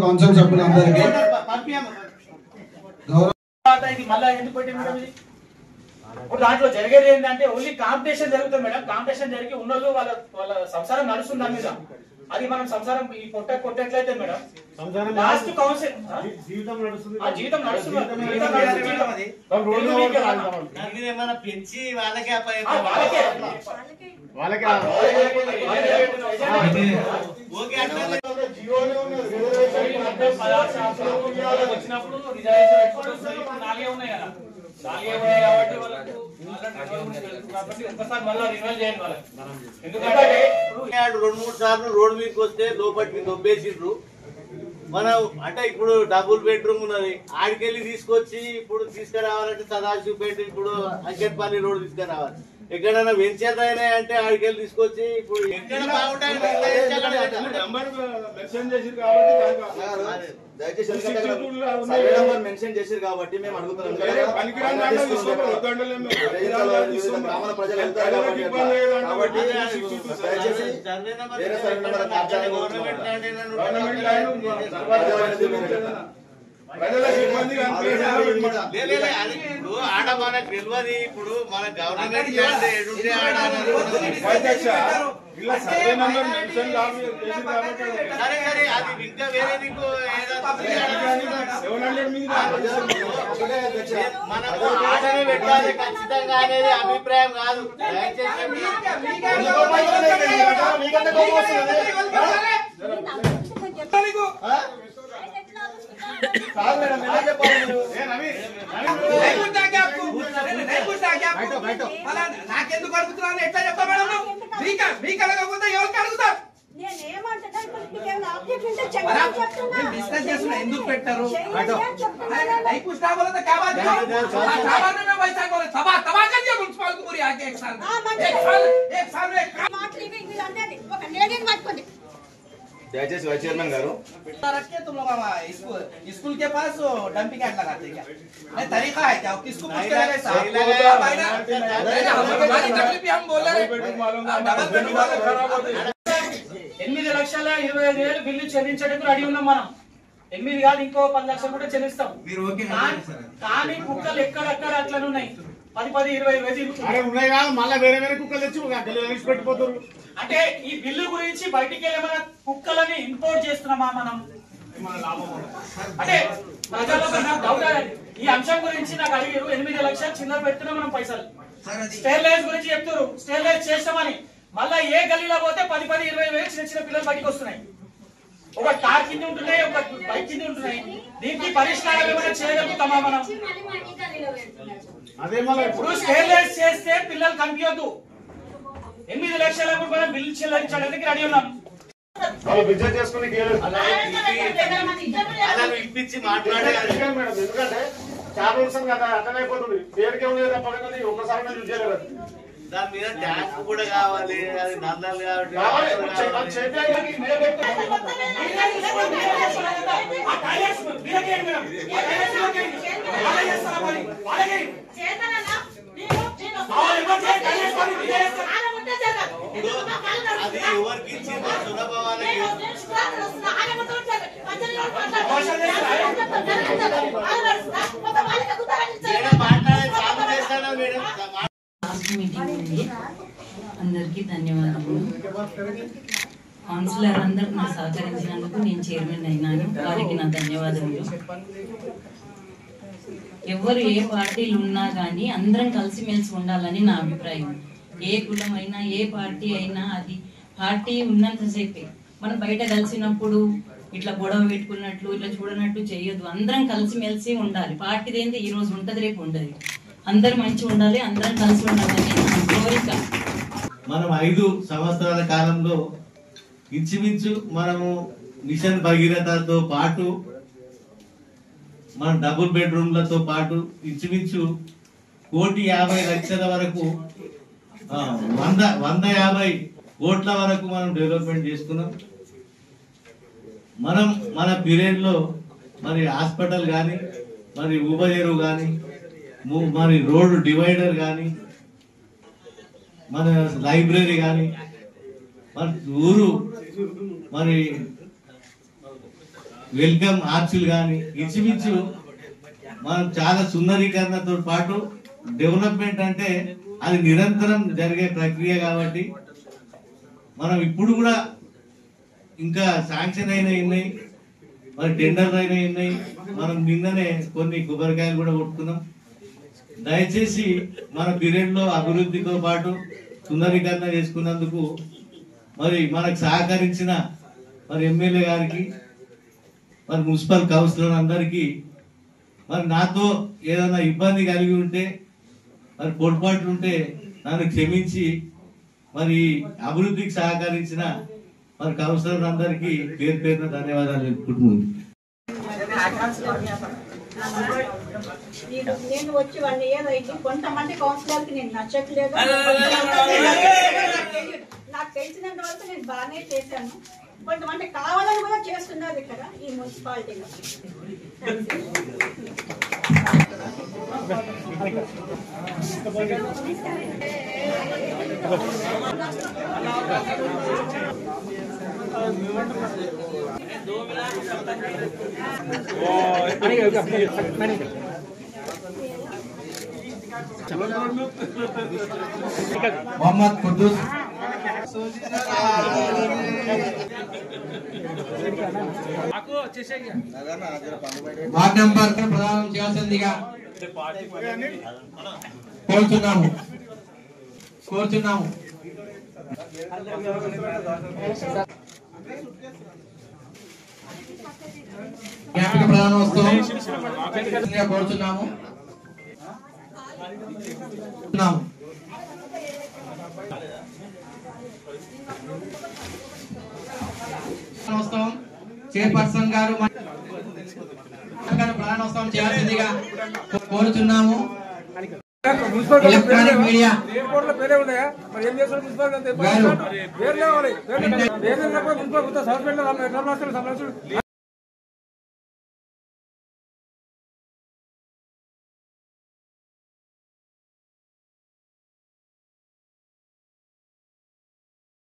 Council సభ్యులందరికీ దాంట్లో జరిగేది ఏంటంటే ఓన్లీ కాంపిటీషన్ జరుగుతుంది మేడం. కాంపిటీషన్ జరిగి ఉన్నోళ్ళు వాళ్ళ సంసారం నడుస్తుంది దాని మీద. అది మనం సంసారం ఈ కొట్టట్లయితే మేడం లాస్ట్ కౌన్సిల్ జీవితం నడుస్తుంది. పెంచి వాళ్ళకే వచ్చినప్పుడు రిజర్వేషన్ నాలుగే ఉన్నాయి కదా, నాలుగే ఉన్నాయి కాబట్టి ఒక్కసారి మళ్ళీ రివైల్ చేయండి వాళ్ళకి. ఎందుకంటే 2-3 సార్లు రోడ్డు మీదకి వస్తే లోపలికి దొబ్బేసిండ్రు. మనం అంటే ఇప్పుడు డబుల్ బెడ్రూమ్ ఉన్నది, ఆడికెళ్ళి తీసుకొచ్చి ఇప్పుడు తీసుకురావాలంటే సదాశివపేట ఇప్పుడు అంకెట్పల్లి రోడ్ తీసుకురావాలి. ఎక్కడైనా వెంచర్ అయినా అంటే ఆడికెళ్ళి తీసుకొచ్చి ఇప్పుడు ఎక్కడ బాగుంటాయి మెన్షన్ చేశారు కాబట్టి మేము అడుగుతున్నాం. ఆడ మనకు తెలియదు. ఇప్పుడు మన గవర్నమెంట్ సరే సరే అది ఇంకా వేరే నీకు మనకు ఆటనే పెట్టాలి ఖచ్చితంగా అనేది అభిప్రాయం కాదు. నాకెందుకు అడుగుతున్నాను ఎట్లా చెప్తా మేడం? మీకు అడగకపోతే ఎవరికి అడుగుతారు? డిస్కస్ చేస్తున్నా ఎందుకు పెట్టారు? దయచేసి వైస్ చైర్మన్ గారు स्कूल के पास डंपिंग यार्ड लगाते हैं क्या? नहीं तरीका है क्या? किसको पूछ के लगाए साहब? हम बोल रहे हैं 8,25,5,000 బిల్లు చెల్లించడానికి రెడీ ఉన్నాం మనం. 8 కాదు ఇంకో 10 లక్షలు కూడా చెల్లిస్తాం. కానీ కుక్కలు ఎక్కడక్కడ అట్లనే ఉన్నాయి. 10-20 ఉన్నాయి కాదు మళ్ళీ వేరే వేరే కుక్కలు తెచ్చి పెట్టిపోతారు. అంటే ఈ బిల్లు గురించి బయటికి వెళ్ళి మన కుక్కలని ఇంపోర్ట్ చేస్తున్నామా మనం? అంటే ప్రజల్లో డౌట్ ఈ అంశం గురించి నాకు అడిగారు. 8 లక్షలు చిల్లర పెడుతున్నాం మనం పైసలు. స్టెరిలైజ్ గురించి చెప్తారు, స్టెరిలైజ్ చేస్తామని. మళ్ళా ఏ గల్లీలో పోతే 10-20 చిన్న చిన్న పిల్లలు బయటకు వస్తున్నాయి. ఒక కార్ కింద ఉంటున్నాయి, ఒక బైక్ కింద ఉంటున్నాయి. దీనికి పరిష్కారం ఏమైనా చేయగలుగుతామా మనం? ఇప్పుడు స్టెరిలైజ్ చేస్తే పిల్లలు కనిపించొద్దు. 8 లక్షలకు మనం బిల్లు చెల్లించడానికి రెడీ ఉన్నాం. ఇప్పించి మాట్లాడే ఎందుకంటే చాలా రోజులు కదా అర్థం అయిపోతుంది. పేరుకే ఉంది తప్ప ఒకసారి యూజ్ చేయలేదు. దాని మీద ట్యాక్స్ కూడా కావాలి, అది నందాలు కాబట్టి అది ఎవరికి ఇచ్చింది సులభాలకి మాట్లాడే చాలు చేస్తాడా మేడం? అందరికీ ధన్యవాదాలు. కౌన్సిలర్ అందరూ నాకు సహకరించినందుకు నేను చైర్మన్ అయినాను. వారికి నా ధన్యవాదములు. ఎవరు ఏ పార్టీలు ఉన్నా కానీ అందరం కలిసిమెలిసి ఉండాలని నా అభిప్రాయం. ఏ కులం అయినా ఏ పార్టీ అయినా అది పార్టీ ఉన్నంతసేపే. మనం బయట కలిసినప్పుడు ఇట్లా గొడవ పెట్టుకున్నట్లు ఇట్లా చూడనట్టు చేయొద్దు. అందరం కలిసిమెలిసి ఉండాలి. పార్టీది ఏంటి ఈ రోజు ఉంటది రేపు ఉండదు. అందరు మంచిగా ఉండాలి, అందరం కలిసి ఉండాలని కోరిక. మనం 5 సంవత్సరాల కాలంలో ఇంచుమించు మనము మిషన్ భగీరథతో పాటు మన డబుల్ బెడ్రూమ్లతో పాటు ఇంచుమించు 1,50,00,000 వరకు 150 కోట్ల వరకు మనం డెవలప్మెంట్ చేసుకున్నాం. మనం మన పీరియడ్ లో మరి హాస్పిటల్ కానీ, మరి ఊబజెరువు కానీ, మరి రోడ్డు డివైడర్ కానీ, మన లైబ్రరీ కానీ, మన ఊరు మరి వెల్కమ్ ఆర్చులు కానీ ఇంచుమించు మనం చాలా సుందరీకరణతో పాటు డెవలప్మెంట్ అంటే అది నిరంతరం జరిగే ప్రక్రియ కాబట్టి మనం ఇప్పుడు కూడా ఇంకా శాంక్షన్ అయినా ఉన్నాయి, మరి టెండర్లు అయినా ఉన్నాయి. మనం నిన్ననే కొన్ని కొబ్బరికాయలు కూడా కొట్టుకున్నాం. దయచేసి మన పీరియడ్ లో అభివృద్ధితో పాటు సుందరీకరణ చేసుకున్నందుకు మరి మనకు సహకరించిన మరి ఎమ్మెల్యే గారికి, మరి మున్సిపల్ కౌన్సిలర్ అందరికీ, మరి నాతో ఏదైనా ఇబ్బంది కలిగి ఉంటే, మరి పొరపాట్లు ఉంటే నన్ను క్షమించి మరి అభివృద్ధికి సహకరించిన మరి కౌన్సిలర్ అందరికీ పేరు పేరున ధన్యవాదాలు తెలుపుకుంటున్నాను. నేను వచ్చి 1 year అయింది. కొంతమంది కౌన్సిలర్ కి నేను నచ్చట్లేదు, నాకు తెలిసినంత వరకు నేను బాగానే చేశాను. కొంతమంది కావాలని కూడా చేస్తున్నారు ఇక్కడ ఈ మున్సిపాలిటీలో. मोहम्मद कुद्दूस వార్డ్ నంబర్ ప్రదానం చేయాల్సిందిగా కోరుతున్నాము. జ్ఞాపిక ప్రధానోత్సవం కోరుతున్నాము. చైర్పర్సన్ గారు ప్రధానోత్సవం చేయాల్సిందిగా కోరుతున్నాము. ఎలక్ట్రానిక్ మీడియా గారు